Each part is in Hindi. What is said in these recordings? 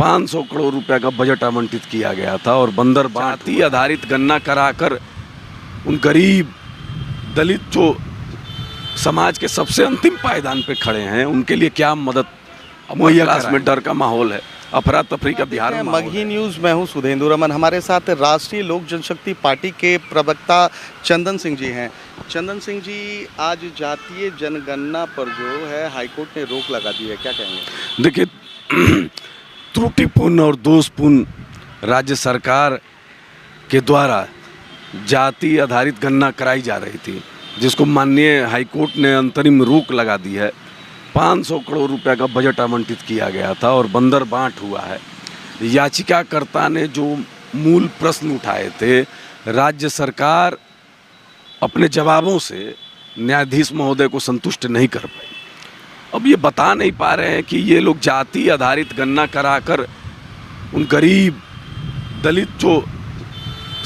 500 करोड़ रुपए का बजट आवंटित किया गया था और बंदर जाति आधारित गणना कराकर उन गरीब दलित जो समाज के सबसे अंतिम पायदान पे खड़े हैं उनके लिए क्या मदद मुहैया क्लास में डर का माहौल है, अफरा तफरी का बिहार में माहौल मगही न्यूज़, मैं हूं सुधेंदु रमन। हमारे साथ राष्ट्रीय लोक जनशक्ति पार्टी के प्रवक्ता चंदन सिंह जी हैं। चंदन सिंह जी, आज जातीय जनगणना पर जो है हाईकोर्ट ने रोक लगा दी है, क्या कहेंगे? देखिए, त्रुटिपूर्ण और दोषपूर्ण राज्य सरकार के द्वारा जाति आधारित गणना कराई जा रही थी, जिसको माननीय हाईकोर्ट ने अंतरिम रोक लगा दी है। 500 करोड़ रुपए का बजट आवंटित किया गया था और बंदर बांट हुआ है। याचिकाकर्ता ने जो मूल प्रश्न उठाए थे, राज्य सरकार अपने जवाबों से न्यायाधीश महोदय को संतुष्ट नहीं कर पाई। अब ये बता नहीं पा रहे हैं कि ये लोग जाति आधारित गणना कराकर उन गरीब दलित जो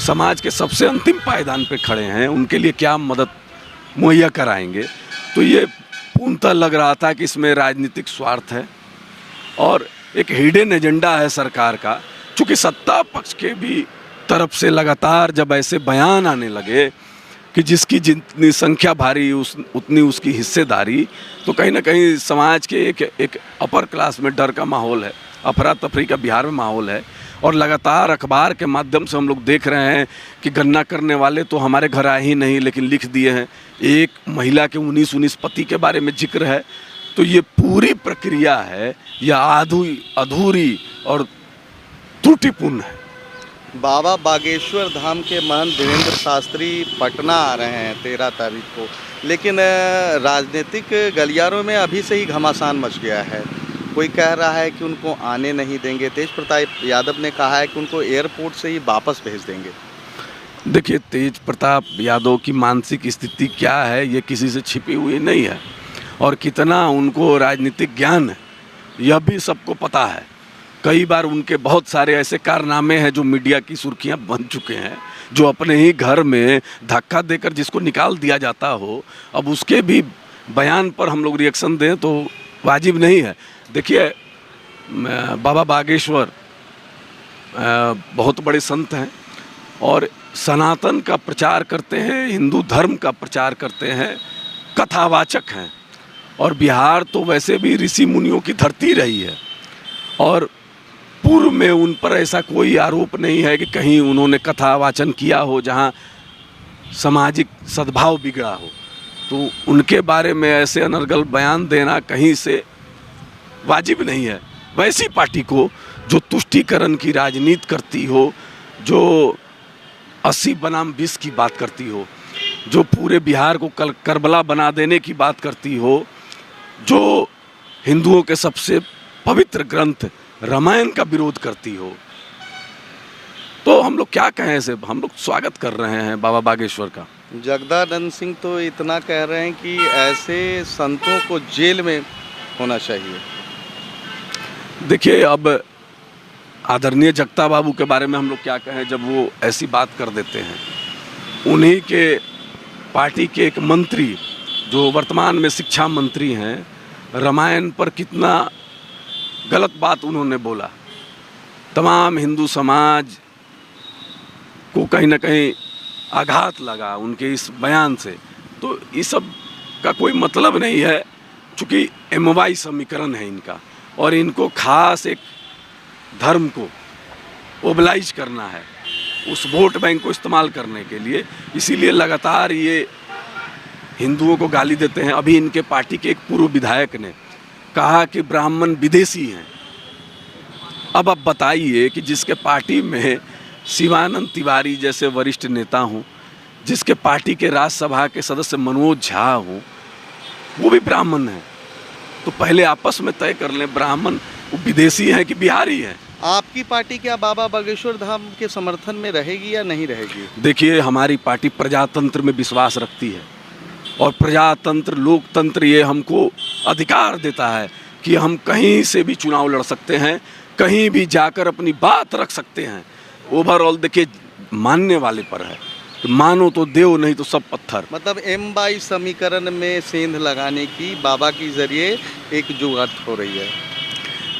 समाज के सबसे अंतिम पायदान पे खड़े हैं उनके लिए क्या मदद मुहैया कराएंगे। तो ये पूर्णतः लग रहा था कि इसमें राजनीतिक स्वार्थ है और एक हिडन एजेंडा है सरकार का। चूँकि सत्ता पक्ष के भी तरफ से लगातार जब ऐसे बयान आने लगे कि जिसकी जितनी संख्या भारी उतनी उसकी हिस्सेदारी, तो कहीं ना कहीं समाज के एक अपर क्लास में डर का माहौल है, अफरा तफरी का बिहार में माहौल है। और लगातार अखबार के माध्यम से हम लोग देख रहे हैं कि गणना करने वाले तो हमारे घर आए ही नहीं, लेकिन लिख दिए हैं एक महिला के 19 पति के बारे में जिक्र है। तो ये पूरी प्रक्रिया है यह अधूरी और त्रुटिपूर्ण है। बाबा बागेश्वर धाम के महंत देवेंद्र शास्त्री पटना आ रहे हैं 13 तारीख को, लेकिन राजनीतिक गलियारों में अभी से ही घमासान मच गया है। कोई कह रहा है कि उनको आने नहीं देंगे, तेज प्रताप यादव ने कहा है कि उनको एयरपोर्ट से ही वापस भेज देंगे। देखिए, तेज प्रताप यादव की मानसिक स्थिति क्या है ये किसी से छिपी हुई नहीं है और कितना उनको राजनीतिक ज्ञान है यह भी सबको पता है। कई बार उनके बहुत सारे ऐसे कारनामे हैं जो मीडिया की सुर्खियां बन चुके हैं, जो अपने ही घर में धक्का देकर जिसको निकाल दिया जाता हो, अब उसके भी बयान पर हम लोग रिएक्शन दें तो वाजिब नहीं है। देखिए, बाबा बागेश्वर बहुत बड़े संत हैं और सनातन का प्रचार करते हैं, हिंदू धर्म का प्रचार करते हैं, कथावाचक हैं। और बिहार तो वैसे भी ऋषि मुनियों की धरती रही है और पूर्व में उन पर ऐसा कोई आरोप नहीं है कि कहीं उन्होंने कथावाचन किया हो जहां सामाजिक सद्भाव बिगड़ा हो। तो उनके बारे में ऐसे अनर्गल बयान देना कहीं से वाजिब नहीं है। वैसी पार्टी को जो तुष्टीकरण की राजनीति करती हो, जो 80 बनाम 20 की बात करती हो, जो पूरे बिहार को करबला बना देने की बात करती हो, जो हिंदुओं के सबसे पवित्र ग्रंथ रामायण का विरोध करती हो, तो हम लोग क्या कहें से, हम लोग स्वागत कर रहे हैं बाबा बागेश्वर का। जगदानंद सिंह तो इतना कह रहे हैं कि ऐसे संतों को जेल में होना चाहिए। देखिए, अब आदरणीय जगता बाबू के बारे में हम लोग क्या कहें जब वो ऐसी बात कर देते हैं। उन्हीं के पार्टी के एक मंत्री जो वर्तमान में शिक्षा मंत्री हैं, रामायण पर कितना गलत बात उन्होंने बोला। तमाम हिंदू समाज को कहीं ना कहीं आघात लगा उनके इस बयान से। तो इस सब का कोई मतलब नहीं है, चूँकि MY समीकरण है इनका और इनको खास एक धर्म को ओबलाइज करना है, उस वोट बैंक को इस्तेमाल करने के लिए। इसीलिए लगातार ये हिंदुओं को गाली देते हैं। अभी इनके पार्टी के एक पूर्व विधायक ने कहा कि ब्राह्मण विदेशी हैं। अब आप बताइए कि जिसके पार्टी में शिवानंद तिवारी जैसे वरिष्ठ नेता हों, जिसके पार्टी के राज्यसभा के सदस्य मनोज झा हों, वो भी ब्राह्मण हैं। तो पहले आपस में तय कर लें, ब्राह्मण विदेशी हैं कि बिहारी हैं। आपकी पार्टी क्या बाबा बागेश्वर धाम के समर्थन में रहेगी या नहीं रहेगी? देखिए, हमारी पार्टी प्रजातंत्र में विश्वास रखती है और प्रजातंत्र, लोकतंत्र ये हमको अधिकार देता है कि हम कहीं से भी चुनाव लड़ सकते हैं, कहीं भी जाकर अपनी बात रख सकते हैं। ओवरऑल देखिए, मानने वाले पर है, मानो तो देव नहीं तो सब पत्थर। मतलब MY समीकरण में सेंध लगाने की बाबा के जरिए एक जुगाड़ हो रही है।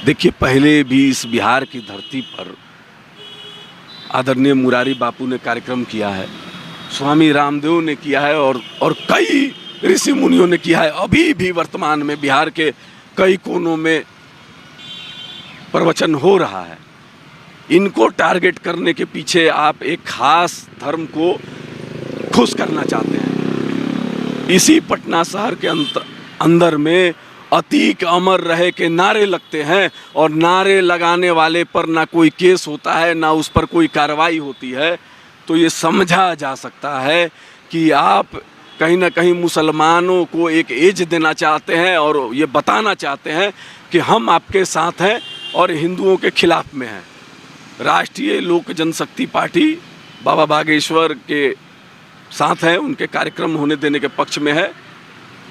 देखिए, पहले भी इस बिहार की धरती पर आदरणीय मुरारी बापू ने कार्यक्रम किया है, स्वामी रामदेव ने किया है और कई ऋषि मुनियों ने किया है। अभी भी वर्तमान में बिहार के कई कोनों में प्रवचन हो रहा है। इनको टारगेट करने के पीछे आप एक खास धर्म को खुश करना चाहते हैं। इसी पटना शहर के अंदर में अतीक अमर रहे के नारे लगते हैं और नारे लगाने वाले पर ना कोई केस होता है, ना उस पर कोई कार्रवाई होती है। तो ये समझा जा सकता है कि आप कहीं ना कहीं मुसलमानों को एक एज देना चाहते हैं और ये बताना चाहते हैं कि हम आपके साथ हैं और हिंदुओं के खिलाफ में हैं। राष्ट्रीय लोक जनशक्ति पार्टी बाबा बागेश्वर के साथ है, उनके कार्यक्रम होने देने के पक्ष में है।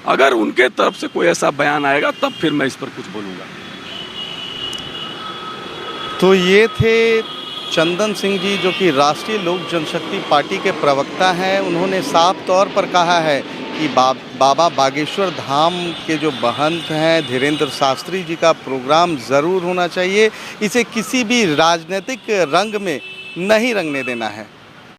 अगर उनके तरफ से कोई ऐसा बयान आएगा तब फिर मैं इस पर कुछ बोलूँगा। तो ये थे चंदन सिंह जी, जो कि राष्ट्रीय लोक जनशक्ति पार्टी के प्रवक्ता हैं। उन्होंने साफ तौर पर कहा है कि बाबा बागेश्वर धाम के जो महंत हैं धीरेंद्र शास्त्री जी का प्रोग्राम ज़रूर होना चाहिए। इसे किसी भी राजनीतिक रंग में नहीं रंगने देना है।